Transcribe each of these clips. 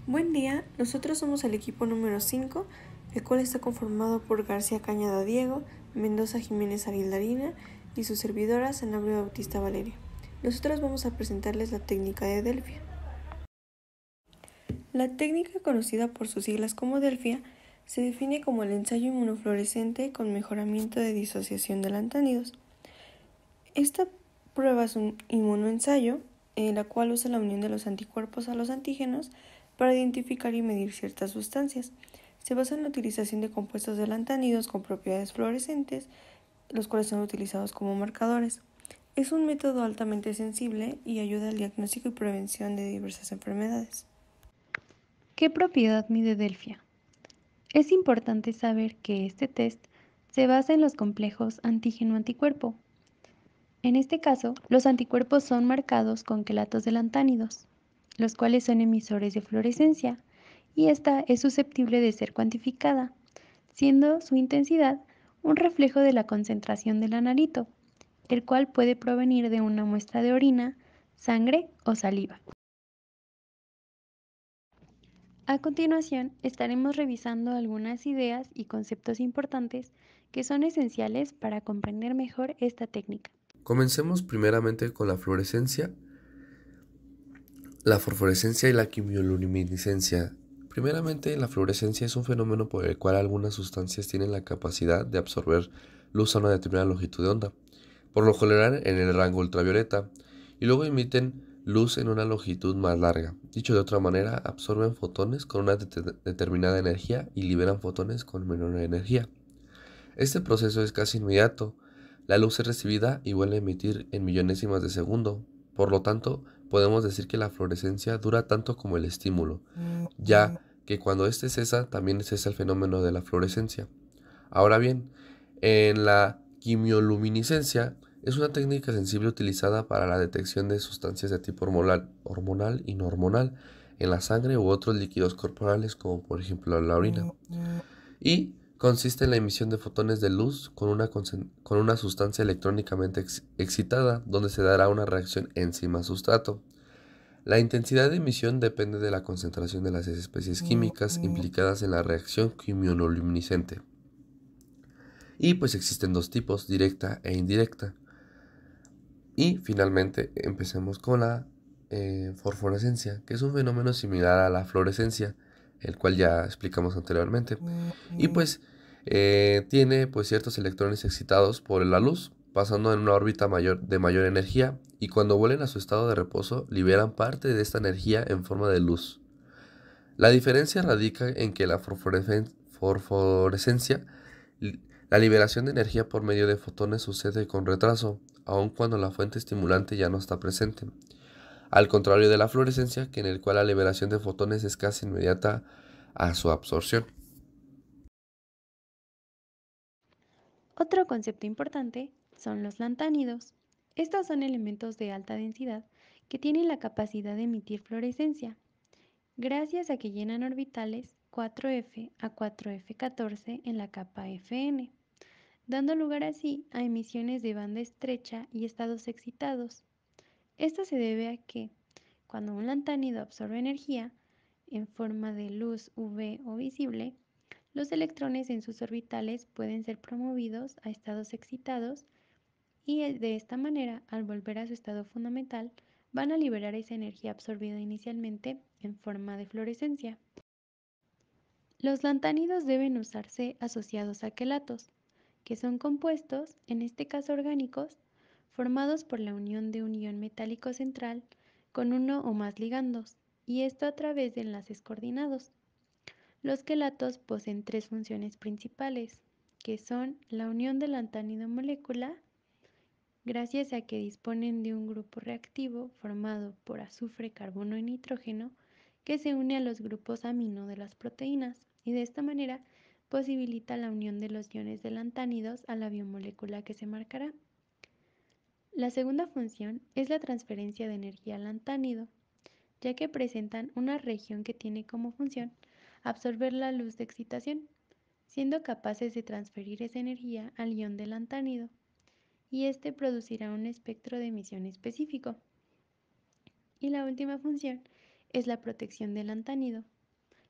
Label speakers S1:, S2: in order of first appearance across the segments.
S1: Buen día, nosotros somos el equipo número 5, el cual está conformado por García Cañada Diego, Mendoza Jiménez Aguilarina y su servidora Sanabria Bautista Valeria. Nosotros vamos a presentarles la técnica de Delfia. La técnica, conocida por sus siglas como Delfia, se define como el ensayo inmunofluorescente con mejoramiento de disociación de lantánidos. Esta prueba es un inmunoensayo, la cual usa la unión de los anticuerpos a los antígenos para identificar y medir ciertas sustancias. Se basa en la utilización de compuestos de lantánidos con propiedades fluorescentes, los cuales son utilizados como marcadores. Es un método altamente sensible y ayuda al diagnóstico y prevención de diversas enfermedades.
S2: ¿Qué propiedad mide Delfia? Es importante saber que este test se basa en los complejos antígeno-anticuerpo. En este caso, los anticuerpos son marcados con quelatos de lantánidos, los cuales son emisores de fluorescencia, y esta es susceptible de ser cuantificada, siendo su intensidad un reflejo de la concentración del analito, el cual puede provenir de una muestra de orina, sangre o saliva. A continuación, estaremos revisando algunas ideas y conceptos importantes que son esenciales para comprender mejor esta técnica.
S3: Comencemos primeramente con la fluorescencia, la fosforescencia y la quimioluminiscencia. Primeramente, la fluorescencia es un fenómeno por el cual algunas sustancias tienen la capacidad de absorber luz a una determinada longitud de onda, por lo general en el rango ultravioleta, y luego emiten luz en una longitud más larga. Dicho de otra manera, absorben fotones con una determinada energía y liberan fotones con menor energía. Este proceso es casi inmediato. La luz es recibida y vuelve a emitir en millonésimas de segundo. Por lo tanto, podemos decir que la fluorescencia dura tanto como el estímulo, ya que cuando éste cesa, también cesa el fenómeno de la fluorescencia. Ahora bien, en la quimioluminiscencia es una técnica sensible utilizada para la detección de sustancias de tipo hormonal y no hormonal en la sangre u otros líquidos corporales, como por ejemplo la orina. Y consiste en la emisión de fotones de luz con una sustancia electrónicamente excitada, donde se dará una reacción enzima-sustrato. La intensidad de emisión depende de la concentración de las especies químicas implicadas en la reacción quimioluminiscente. Y pues existen dos tipos, directa e indirecta. Y finalmente empecemos con la fosforescencia, que es un fenómeno similar a la fluorescencia, el cual ya explicamos anteriormente. Y pues tiene pues ciertos electrones excitados por la luz, pasando en una órbita de mayor energía, y cuando vuelven a su estado de reposo liberan parte de esta energía en forma de luz. La diferencia radica en que la fosforescencia, la liberación de energía por medio de fotones sucede con retraso, aun cuando la fuente estimulante ya no está presente. Al contrario de la fluorescencia, en el cual la liberación de fotones es casi inmediata a su absorción.
S2: Otro concepto importante son los lantánidos. Estos son elementos de alta densidad que tienen la capacidad de emitir fluorescencia, gracias a que llenan orbitales 4F a 4F14 en la capa Fn, dando lugar así a emisiones de banda estrecha y estados excitados. Esto se debe a que, cuando un lantánido absorbe energía en forma de luz UV o visible, los electrones en sus orbitales pueden ser promovidos a estados excitados y de esta manera, al volver a su estado fundamental, van a liberar esa energía absorbida inicialmente en forma de fluorescencia. Los lantánidos deben usarse asociados a quelatos, que son compuestos, en este caso orgánicos, formados por la unión de un ion metálico central con uno o más ligandos, y esto a través de enlaces coordinados. Los quelatos poseen tres funciones principales, que son la unión del lantánido molécula, gracias a que disponen de un grupo reactivo formado por azufre, carbono y nitrógeno, que se une a los grupos amino de las proteínas, y de esta manera posibilita la unión de los iones de lantánidos a la biomolécula que se marcará. La segunda función es la transferencia de energía al lantánido, ya que presentan una región que tiene como función absorber la luz de excitación, siendo capaces de transferir esa energía al ion del lantánido, y este producirá un espectro de emisión específico. Y la última función es la protección del lantánido,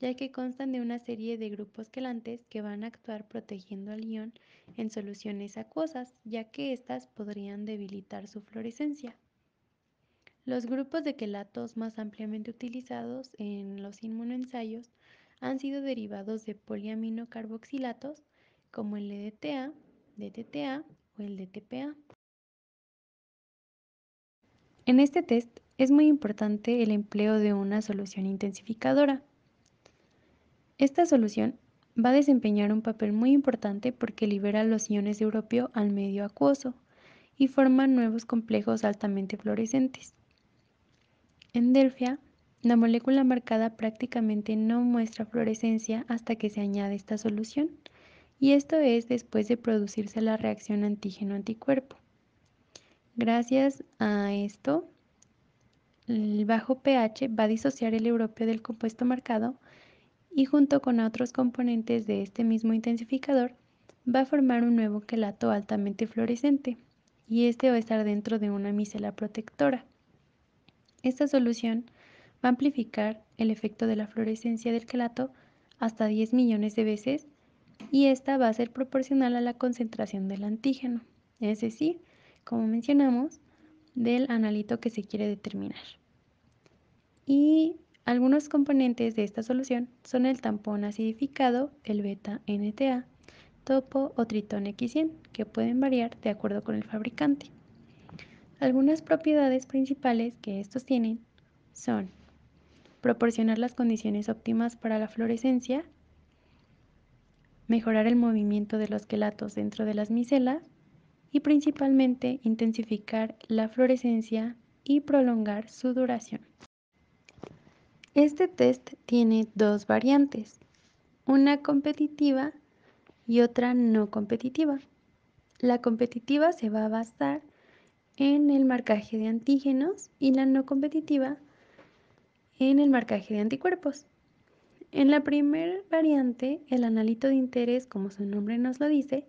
S2: ya que constan de una serie de grupos quelantes que van a actuar protegiendo al ion en soluciones acuosas, ya que éstas podrían debilitar su fluorescencia. Los grupos de quelatos más ampliamente utilizados en los inmunoensayos han sido derivados de poliaminocarboxilatos como el EDTA, DTTA o el DTPA. En este test es muy importante el empleo de una solución intensificadora. Esta solución va a desempeñar un papel muy importante porque libera los iones de europio al medio acuoso y forma nuevos complejos altamente fluorescentes. En Delfia, la molécula marcada prácticamente no muestra fluorescencia hasta que se añade esta solución, y esto es después de producirse la reacción antígeno-anticuerpo. Gracias a esto, el bajo pH va a disociar el europio del compuesto marcado y junto con otros componentes de este mismo intensificador va a formar un nuevo quelato altamente fluorescente, y este va a estar dentro de una micela protectora. Esta solución va a amplificar el efecto de la fluorescencia del quelato hasta 10 millones de veces, y esta va a ser proporcional a la concentración del antígeno, es decir, como mencionamos, del analito que se quiere determinar. Y algunos componentes de esta solución son el tampón acidificado, el beta-NTA, topo o tritón X100, que pueden variar de acuerdo con el fabricante. Algunas propiedades principales que estos tienen son proporcionar las condiciones óptimas para la fluorescencia, mejorar el movimiento de los quelatos dentro de las micelas y principalmente intensificar la fluorescencia y prolongar su duración. Este test tiene dos variantes, una competitiva y otra no competitiva. La competitiva se va a basar en el marcaje de antígenos y la no competitiva en el marcaje de anticuerpos. En la primera variante, el analito de interés, como su nombre nos lo dice,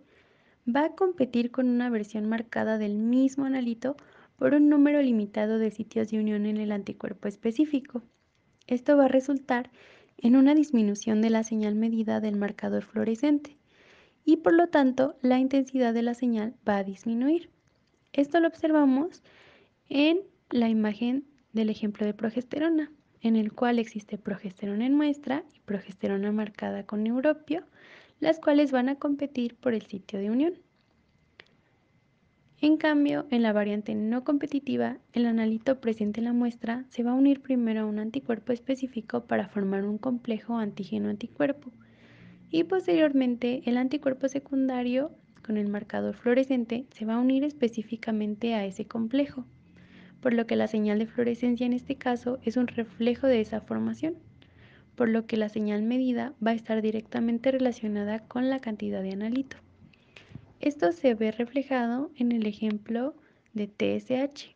S2: va a competir con una versión marcada del mismo analito por un número limitado de sitios de unión en el anticuerpo específico. Esto va a resultar en una disminución de la señal medida del marcador fluorescente y por lo tanto la intensidad de la señal va a disminuir. Esto lo observamos en la imagen del ejemplo de progesterona, en el cual existe progesterona en muestra y progesterona marcada con europio, las cuales van a competir por el sitio de unión. En cambio, en la variante no competitiva, el analito presente en la muestra se va a unir primero a un anticuerpo específico para formar un complejo antígeno-anticuerpo y posteriormente el anticuerpo secundario con el marcador fluorescente se va a unir específicamente a ese complejo, por lo que la señal de fluorescencia en este caso es un reflejo de esa formación, por lo que la señal medida va a estar directamente relacionada con la cantidad de analito. Esto se ve reflejado en el ejemplo de TSH,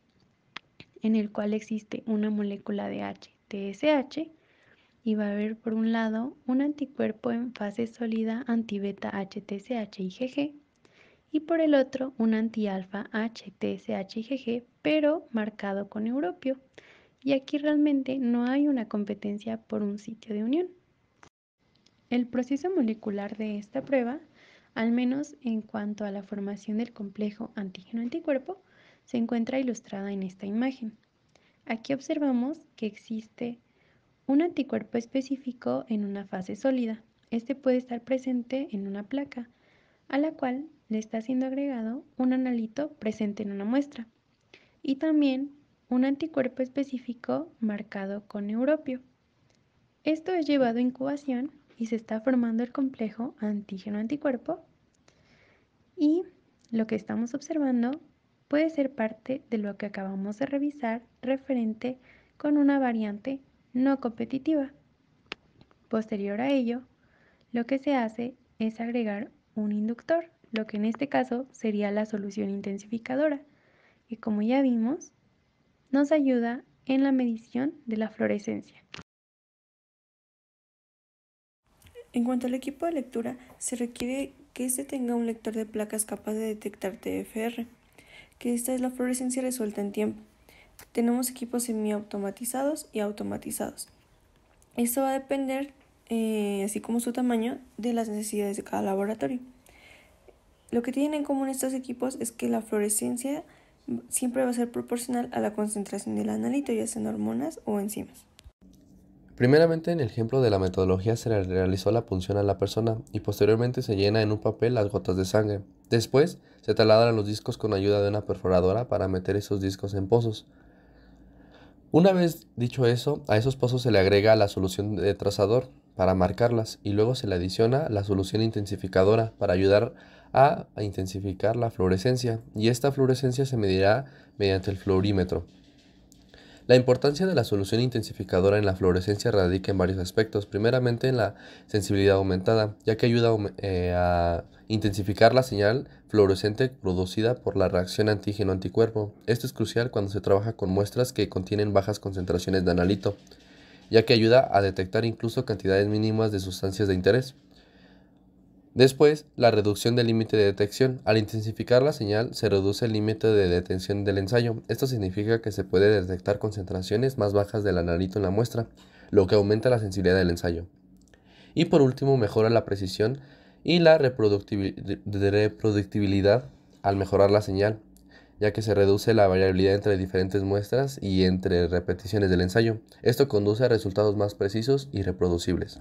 S2: en el cual existe una molécula de H, TSH, y va a haber por un lado un anticuerpo en fase sólida anti-beta HTSH IgG y por el otro un anti-alfa HTSH IgG, pero marcado con europio. Y aquí realmente no hay una competencia por un sitio de unión. El proceso molecular de esta prueba, al menos en cuanto a la formación del complejo antígeno-anticuerpo, se encuentra ilustrada en esta imagen. Aquí observamos que existe un anticuerpo específico en una fase sólida. Este puede estar presente en una placa, a la cual le está siendo agregado un analito presente en una muestra, y también un anticuerpo específico marcado con europio. Esto es llevado a incubación y se está formando el complejo antígeno-anticuerpo, y lo que estamos observando puede ser parte de lo que acabamos de revisar referente con una variante no competitiva. Posterior a ello, lo que se hace es agregar un inductor, lo que en este caso sería la solución intensificadora, que como ya vimos, nos ayuda en la medición de la fluorescencia.
S1: En cuanto al equipo de lectura, se requiere que éste tenga un lector de placas capaz de detectar TFR, que esta es la fluorescencia resuelta en tiempo. Tenemos equipos semiautomatizados y automatizados. Esto va a depender así como su tamaño, de las necesidades de cada laboratorio. Lo que tienen en común estos equipos es que la fluorescencia siempre va a ser proporcional a la concentración del analito, ya sean hormonas o enzimas.
S3: Primeramente, en el ejemplo de la metodología se le realizó la punción a la persona y posteriormente se llena en un papel las gotas de sangre. Después, se taladran los discos con ayuda de una perforadora para meter esos discos en pozos. Una vez dicho eso, a esos pozos se le agrega la solución de trazador para marcarlas y luego se le adiciona la solución intensificadora para ayudar a intensificar la fluorescencia, y esta fluorescencia se medirá mediante el fluorímetro. La importancia de la solución intensificadora en la fluorescencia radica en varios aspectos. Primeramente, en la sensibilidad aumentada, ya que ayuda a intensificar la señal fluorescente producida por la reacción antígeno-anticuerpo. Esto es crucial cuando se trabaja con muestras que contienen bajas concentraciones de analito, ya que ayuda a detectar incluso cantidades mínimas de sustancias de interés. Después, la reducción del límite de detección. Al intensificar la señal, se reduce el límite de detención del ensayo. Esto significa que se puede detectar concentraciones más bajas del analito en la muestra, lo que aumenta la sensibilidad del ensayo. Y por último, mejora la precisión y la reproductibilidad al mejorar la señal, ya que se reduce la variabilidad entre diferentes muestras y entre repeticiones del ensayo. Esto conduce a resultados más precisos y reproducibles.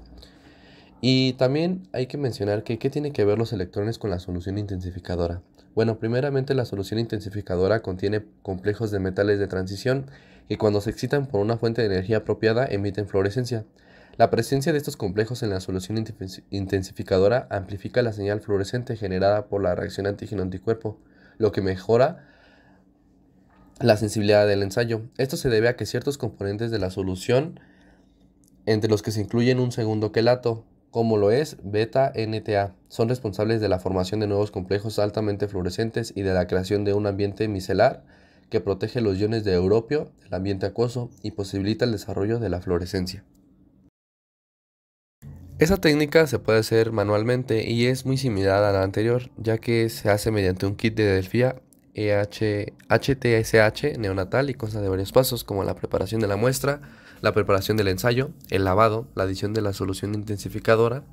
S3: Y también hay que mencionar que ¿qué tiene que ver los electrones con la solución intensificadora? Bueno, primeramente la solución intensificadora contiene complejos de metales de transición que cuando se excitan por una fuente de energía apropiada emiten fluorescencia. La presencia de estos complejos en la solución intensificadora amplifica la señal fluorescente generada por la reacción antígeno-anticuerpo, lo que mejora la sensibilidad del ensayo. Esto se debe a que ciertos componentes de la solución, entre los que se incluyen un segundo quelato, como lo es beta-NTA, son responsables de la formación de nuevos complejos altamente fluorescentes y de la creación de un ambiente micelar que protege los iones de europio del ambiente acuoso y posibilita el desarrollo de la fluorescencia. Esa técnica se puede hacer manualmente y es muy similar a la anterior, ya que se hace mediante un kit de Delfia HTSH neonatal y consta de varios pasos como la preparación de la muestra, la preparación del ensayo, el lavado, la adición de la solución intensificadora,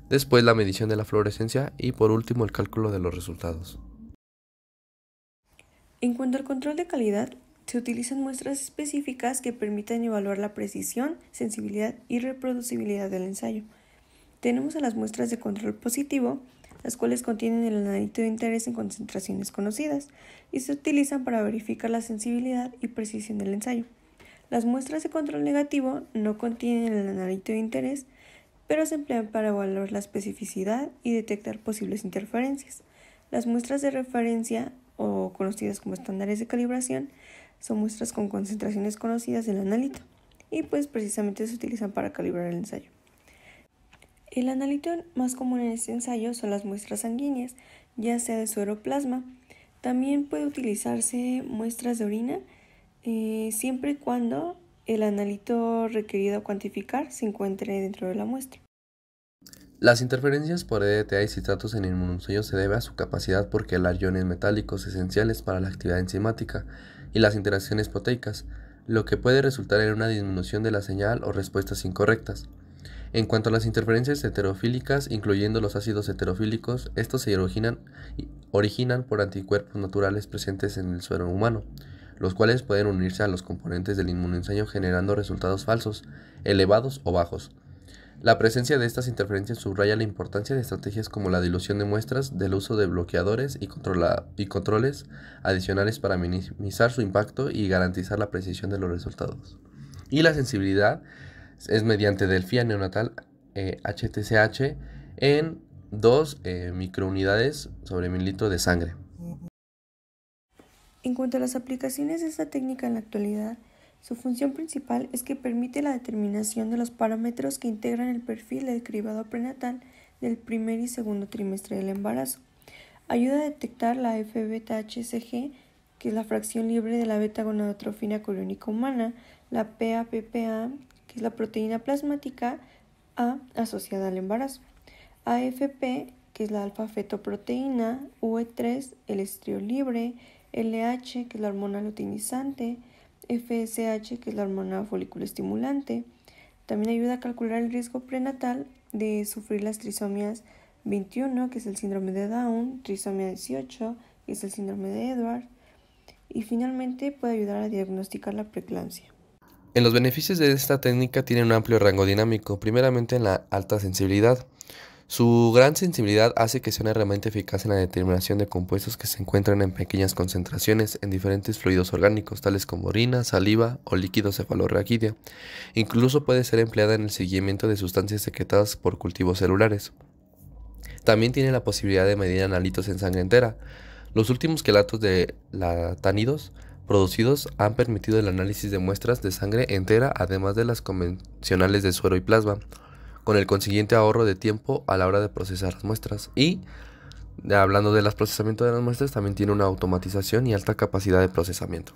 S3: después la medición de la fluorescencia y por último el cálculo de los resultados.
S1: En cuanto al control de calidad, se utilizan muestras específicas que permitan evaluar la precisión, sensibilidad y reproducibilidad del ensayo. Tenemos a las muestras de control positivo, las cuales contienen el analito de interés en concentraciones conocidas y se utilizan para verificar la sensibilidad y precisión del ensayo. Las muestras de control negativo no contienen el analito de interés, pero se emplean para evaluar la especificidad y detectar posibles interferencias. Las muestras de referencia, o conocidas como estándares de calibración, son muestras con concentraciones conocidas del analito y pues precisamente se utilizan para calibrar el ensayo. El analito más común en este ensayo son las muestras sanguíneas, ya sea de suero o plasma. También puede utilizarse muestras de orina, siempre y cuando el analito requerido a cuantificar se encuentre dentro de la muestra.
S3: Las interferencias por EDTA y citratos en inmunoensayo se debe a su capacidad por quelar iones metálicos esenciales para la actividad enzimática y las interacciones proteicas, lo que puede resultar en una disminución de la señal o respuestas incorrectas. En cuanto a las interferencias heterofílicas, incluyendo los ácidos heterofílicos, estos se originan por anticuerpos naturales presentes en el suero humano, los cuales pueden unirse a los componentes del inmunoensayo generando resultados falsos, elevados o bajos. La presencia de estas interferencias subraya la importancia de estrategias como la dilución de muestras, del uso de bloqueadores y controles adicionales para minimizar su impacto y garantizar la precisión de los resultados. Y la sensibilidad es mediante Delfia neonatal HTCH en 2 microunidades sobre mililitro de sangre.
S1: En cuanto a las aplicaciones de esta técnica en la actualidad, su función principal es que permite la determinación de los parámetros que integran el perfil del cribado prenatal del primer y segundo trimestre del embarazo. Ayuda a detectar la F-beta-HCG, que es la fracción libre de la beta-gonadotrofina coriónica humana, la PA-PPA, que es la proteína plasmática A asociada al embarazo, AFP, que es la alfa-fetoproteína, UE3, el estriol libre, LH, que es la hormona luteinizante, FSH, que es la hormona folículo estimulante, También ayuda a calcular el riesgo prenatal de sufrir las trisomías 21, que es el síndrome de Down, trisomía 18, que es el síndrome de Edwards, y finalmente puede ayudar a diagnosticar la preeclampsia.
S3: En los beneficios de esta técnica tiene un amplio rango dinámico, primeramente en la alta sensibilidad. Su gran sensibilidad hace que sea una herramienta eficaz en la determinación de compuestos que se encuentran en pequeñas concentraciones en diferentes fluidos orgánicos, tales como orina, saliva o líquido cefalorraquídeo. Incluso puede ser empleada en el seguimiento de sustancias secretadas por cultivos celulares. También tiene la posibilidad de medir analitos en sangre entera. Los últimos quelatos de lantánidos producidos han permitido el análisis de muestras de sangre entera, además de las convencionales de suero y plasma, con el consiguiente ahorro de tiempo a la hora de procesar las muestras. Y, hablando del procesamiento de las muestras, también tiene una automatización y alta capacidad de procesamiento.